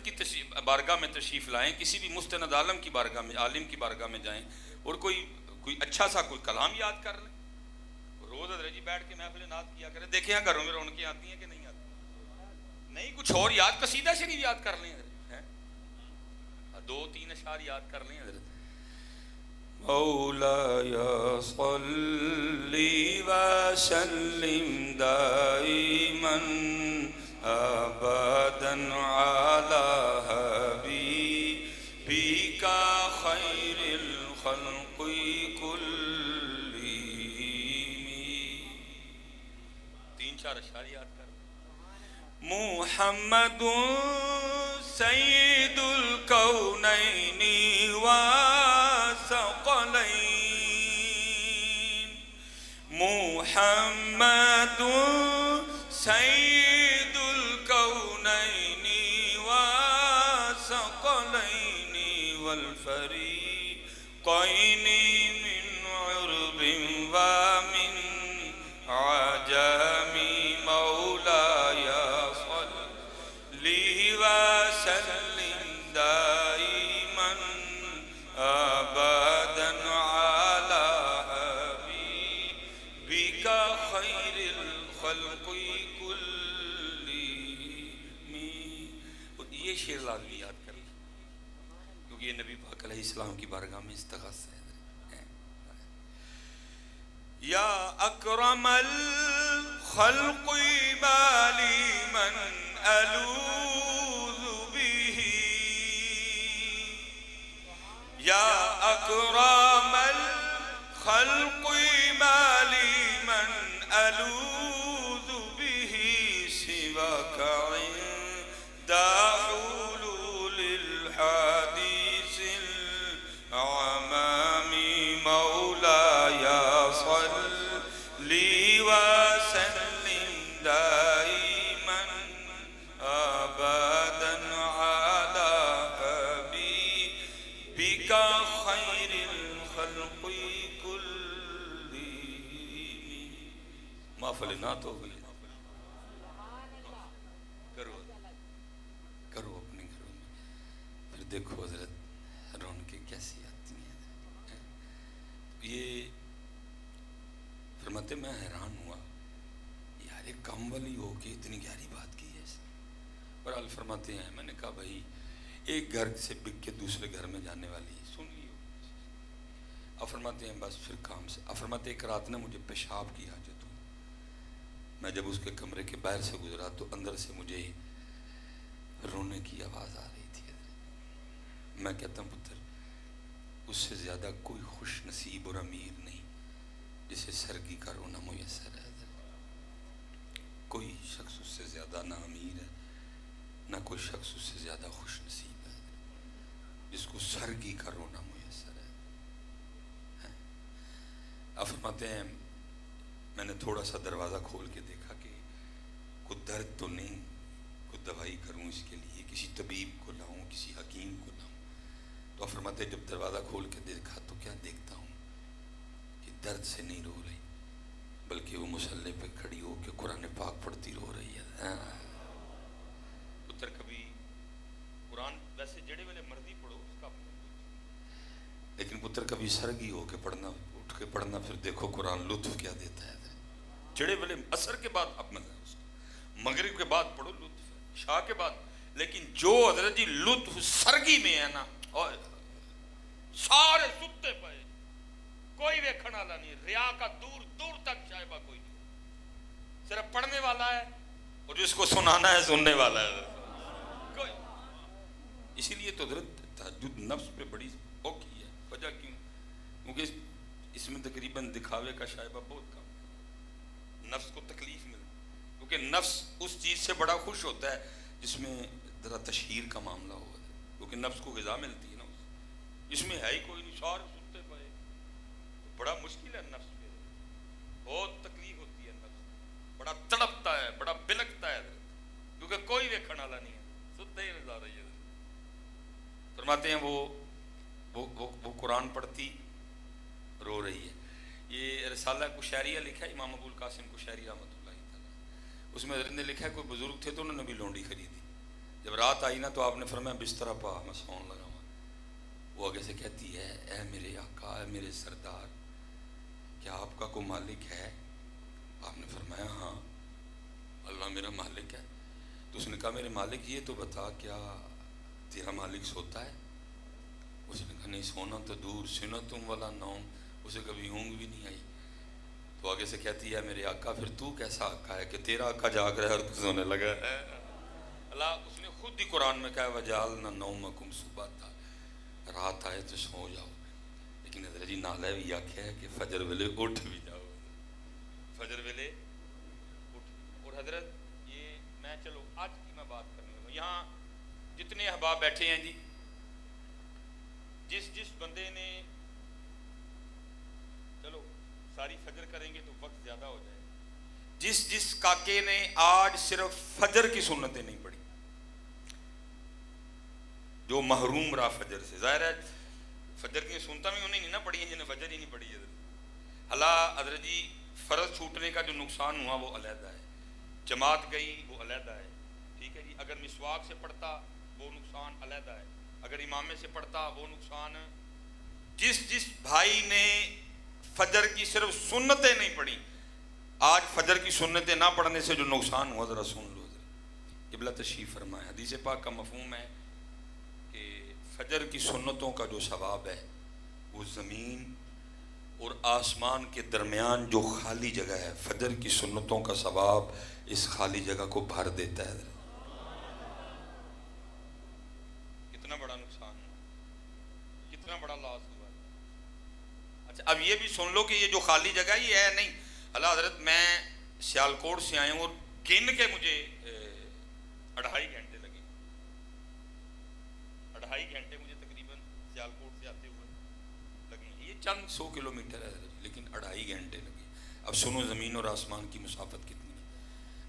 حضرت کی بارگاہ میں تشریف لائیں، کسی بھی مستند عالم کی بارگاہ میں، عالم کی بارگاہ میں جائیں اور کوئی اچھا سا کوئی کلام یاد کر لیں. روز حضرت جی بیٹھ کے محفل نعت کیا کریں، دیکھیں گھروں میں رونقیں آتی ہیں کہ نہیں آتی. نہیں کچھ اور یاد، قصیدہ شریف یاد کر لیں حضرت، 2-3 اشعار یاد کر لیں حضرت. مولاي صل وسلم دائما ابدا على حبيبك خير الخلق كلهم. 3-4 اشعار یاد کر. محمد سید الکونین والثقلین، محمد سید الکونین والثقلین والفریقین من عرب ومن عجم. مولاي صل وسلم دائما ابدا على حبيبك خير الخلق كلهم. یہ شعر لازمی یاد کر لیں کیونکہ یہ نبی پاک علیہ السلام کی بارگاہ میں استغاثہ ہے. یا اکرم الخلق بالی من الوذ به، یا اکرم الخلق بالی من الوذ به سواک عند حلول الحدیث العمام. مولاي صل وسلم دائما ابدا على حبيبك خير الخلق كلهم. محفل نعت ہو گئی. کرو اپنے گھروں میں، پھر دیکھو حضرت رونقیں کیسی آتی ہیں. یہ فرماتے میں حیران ہوا یار ایک کم والی ہو کے اتنی گہری بات کی ہے. اور حال فرماتے ہیں میں نے کہا بھائی ایک گھر سے بک کے دوسرے گھر میں جانے والی سن لی ہو. اب فرماتے ہیں بس پھر کام سے. اب فرماتے ایک رات نے مجھے پیشاب کی حاجت ہو. میں جب اس کے کمرے کے باہر سے گزرا تو اندر سے مجھے رونے کی آواز آ رہی تھی. میں کہتا ہوں پتر اس سے زیادہ کوئی خوش نصیب اور امیر نہیں جسے سرگی کا رونا میسر ہے. کوئی شخص اس سے زیادہ نہ امیر ہے نہ کوئی شخص اس سے زیادہ خوش نصیب ہے جس کو سرگی کا رونا میسر ہے. اب فرماتے ہیں میں نے تھوڑا سا دروازہ کھول کے دیکھا کہ کوئی درد تو نہیں، کوئی دوائی کروں اس کے لیے، کسی طبیب کو لاؤں، کسی حکیم کو لاؤں. تو فرماتے ہیں جب دروازہ کھول کے دیکھا تو کیا دیکھتا ہوں کہ درد سے نہیں رو رہی بلکہ وہ مصلی پہ کھڑی ہو کے قرآن پاک پڑھتی رو رہی ہے. پتر کبھی قرآن ویسے جڑے والے مرضی پڑھو اس کا، لیکن پتر کبھی سرگی ہو کے پڑھنا، اٹھ کے پڑھنا، پھر دیکھو قرآن لطف کیا دیتا ہے. جڑے والے اثر کے بعد اب مزہ ہے اس کا، مغرب کے بعد پڑھو لطف ہے، عشاء کے بعد. لیکن جو حضرت جی لطف سرگی میں ہے نا، اور سارے ستے پے، کوئی ویکھن والا نہیں، ریا کا دور دور تک شائبہ کوئی نہیں، صرف پڑھنے والا ہے اور جس کو سنانا ہے سننے والا ہے کوئی. اسی لیے تو حضرت تہجد نفس پہ بڑی اوکھی ہے. وجہ کیوں؟ کیونکہ اس میں تقریباً دکھاوے کا شائبہ بہت کم ہے. نفس کو تکلیف ملتی کیونکہ نفس اس چیز سے بڑا خوش ہوتا ہے جس میں ذرا تشہیر کا معاملہ ہو، کیونکہ نفس کو غذا ملتی ہے نا. اس میں ہے ہی کوئی نہیں، سارے ستے پائے، بڑا مشکل ہے نفس پہ، بہت تکلیف ہوتی ہے. نفس بڑا تڑپتا ہے، بڑا بلکتا ہے کیونکہ کوئی ویکھن والا نہیں ہے، ستے ہی نظر رہی ہے. فرماتے ہیں وہ قرآن پڑھتی رو رہی ہے. یہ رسالہ کشیریہ لکھا ہے امام ابو القاسم کشیری رحمۃ اللہ تعالیٰ. اس میں حضرت نے لکھا ہے کوئی بزرگ تھے تو انہوں نے بھی لونڈی خریدی. جب رات آئی نا تو آپ نے فرمایا بستر پا میں سون لگا ہوں. وہ آگے سے کہتی ہے اے میرے آقا اے میرے سردار کیا آپ کا کوئی مالک ہے؟ آپ نے فرمایا ہاں اللہ میرا مالک ہے. تو اس نے کہا میرے مالک یہ تو بتا کیا تیرا مالک سوتا ہے؟ اس نے کہا نہیں سونا تو دور سنتم ولا نوم، اسے کبھی اونگ بھی نہیں آئی. تو آگے سے کہتی ہے میرے آقا پھر تو کیسا آقا ہے کہ تیرا آقا جاگ رہا ہے اور تو سونے لگا ہے؟ اللہ اس نے خود ہی قرآن میں کہا وجعلنا نومکم سباتا، رات آئے تو سو جاؤ. لیکن حضرت جی نالے بھی آکھیا ہے کہ فجر ویلے اٹھ بھی جاؤ، فجر ویلے اٹھ. اور حضرت یہ میں چلو آج کی میں بات کرنے لگا. یہاں جتنے احباب بیٹھے ہیں جی، جس بندے نے چلو ساری فجر کریں گے تو وقت زیادہ ہو جائے. جس کاکے نے آج صرف فجر کی سنتیں نہیں پڑھی، جو محروم رہا فجر سے، ظاہر ہے فجر کی سنتیں بھی انہیں نہیں نہ پڑھی ہیں جنہیں فجر ہی نہیں پڑھی ہے. اللہ حضرت جی فرض چھوٹنے کا جو نقصان ہوا وہ علیحدہ ہے، جماعت گئی وہ علیحدہ ہے، ٹھیک ہے جی. اگر مسواک سے پڑھتا وہ نقصان علیحدہ ہے، اگر امامے سے پڑھتا وہ نقصان. جس بھائی نے فجر کی صرف سنتیں نہیں پڑھی، آج فجر کی سنتیں نہ پڑھنے سے جو نقصان ہوا ذرا سن لو. قبلہ تشریف فرمائے. حدیث پاک کا مفہوم ہے کہ فجر کی سنتوں کا جو ثواب ہے وہ زمین اور آسمان کے درمیان جو خالی جگہ ہے، فجر کی سنتوں کا ثواب اس خالی جگہ کو بھر دیتا ہے. کتنا بڑا نقصان ہوا، کتنا بڑا لاس ہوا. اچھا اب یہ بھی سن لو کہ یہ جو خالی جگہ یہ ہے نہیں. اللہ حضرت میں سیالکوٹ سے آئے ہوں اور گن کے مجھے 2.5 گھنٹے لگے، 2.5 گھنٹے مجھے تقریباً سیالکوٹ سے آتے ہوئے لگے. یہ چند 100 کلومیٹر ہے لیکن 2.5 گھنٹے لگے. اب سنو زمین اور آسمان کی مسافت کتنی ہے.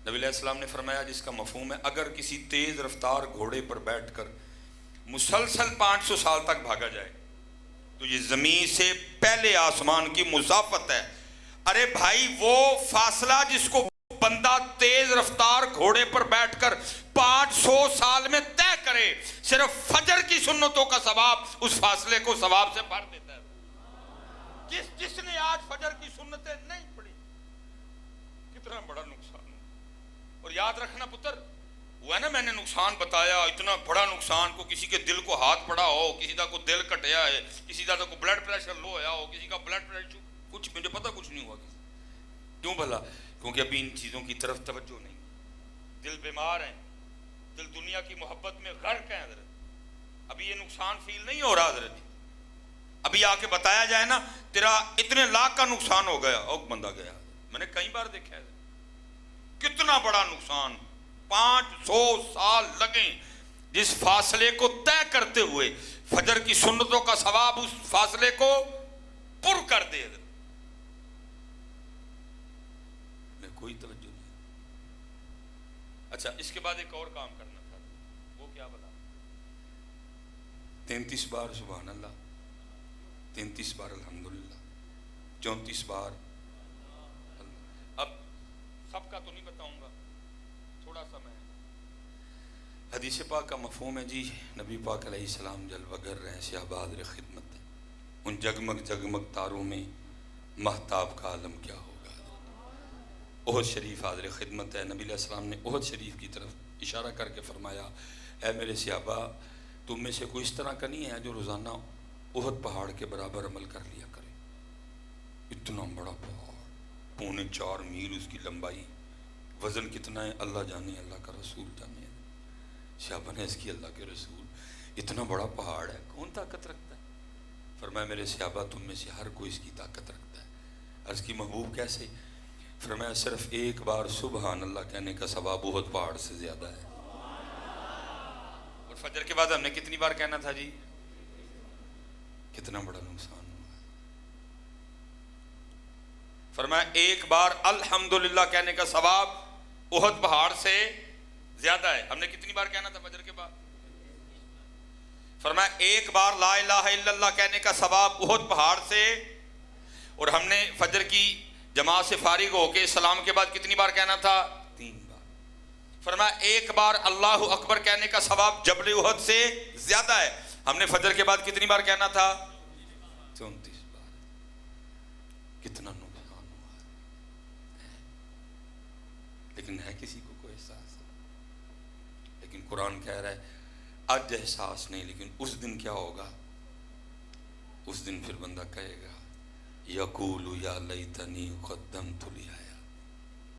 نبی علیہ السلام نے فرمایا جس کا مفہوم ہے اگر کسی تیز رفتار گھوڑے پر بیٹھ کر مسلسل 500 سال تک بھاگا جائے تو یہ زمین سے پہلے آسمان کی مسافت ہے. ارے بھائی وہ فاصلہ جس کو بندہ تیز رفتار گھوڑے پر بیٹھ کر 500 سال میں طے کرے، صرف فجر کی سنتوں کا ثواب اس فاصلے کو ثواب سے بھر دیتا ہے. جس نے آج فجر کی سنتیں نہیں پڑھی کتنا بڑا نقصان. اور یاد رکھنا پتر وہ ہے نا میں نے نقصان بتایا اتنا بڑا نقصان کو کسی کے دل کو ہاتھ پڑا ہو، کسی کا کوئی دل کٹیا ہے، کسی کا کوئی بلڈ پریشر لو ہوا ہو، کسی کا بلڈ پریشر کچھ مجھے پتہ کچھ نہیں ہوا. کیوں بھلا؟ کیونکہ ابھی ان چیزوں کی طرف توجہ نہیں، دل بیمار ہیں، دل دنیا کی محبت میں غرق ہیں. حضرت ابھی یہ نقصان فیل نہیں ہو رہا. حضرت ابھی آ کے بتایا جائے نا تیرا اتنے لاکھ کا نقصان ہو گیا، اور بندہ گیا. میں نے کئی بار دیکھا ہے کتنا بڑا نقصان. 500 سال لگیں جس فاصلے کو طے کرتے ہوئے فجر کی سنتوں کا ثواب اس فاصلے کو پر کر دے. کوئی توجہ نہیں. اچھا اس کے بعد ایک اور کام کرنا تھا، وہ کیا بتا؟ 33 بار سبحان اللہ، 33 بار الحمدللہ، 34 بار اللہ. اب سب کا تو نہیں بتاؤں گا، تھوڑا سا میں. حدیث پاک کا مفہوم ہے جی نبی پاک علیہ السلام جلوہ گر رہے ہیں، سیاہ حاضر خدمت ہے. ان جگمگ جگمگ تاروں میں مہتاب کا عالم کیا ہوگا. احد شریف حاضر خدمت ہے. نبی علیہ السلام نے احد شریف کی طرف اشارہ کر کے فرمایا اے میرے صحابہ تم میں سے کوئی اس طرح کا نہیں ہے جو روزانہ احد پہاڑ کے برابر عمل کر لیا کرے. اتنا بڑا پہاڑ، 4.25 میل اس کی لمبائی، وزن کتنا ہے اللہ جانے، اللہ کا رسول جانے. صحابہ نے اس کی اللہ کے رسول اتنا بڑا پہاڑ ہے کون طاقت رکھتا ہے؟ فرمایا میرے صحابہ تم میں سے ہر کوئی اس کی طاقت رکھتا ہے. عرض کی محبوب کیسے؟ فرمایا صرف ایک بار سبحان اللہ کہنے کا ثواب احد پہاڑ سے زیادہ ہے. اور فجر کے بعد ہم نے کتنی بار کہنا تھا جی؟ کتنا بڑا نقصان ہوا. فرمایا ایک بار الحمدللہ کہنے کا ثواب احد پہاڑ سے زیادہ ہے. ہم نے کتنی بار کہنا تھا فجر کے بعد؟ فرمایا ایک بار لا الہ الا اللہ کہنے کا ثواب احد پہاڑ سے. اور ہم نے فجر کی جماعت سے فارغ ہو کے سلام کے بعد کتنی بار کہنا تھا؟ 3 بار. فرمایا ایک بار اللہ اکبر کہنے کا ثواب جبل احد سے زیادہ ہے. ہم نے فجر کے بعد کتنی بار کہنا تھا؟ 34 بار. کتنا نقصان ہوا ہے. لیکن ہے کسی کو کوئی احساس؟ لیکن قرآن کہہ رہا ہے آج احساس نہیں، لیکن اس دن کیا ہوگا؟ اس دن پھر بندہ کہے گا یقول یا لیتنی قدمت لحیاتی.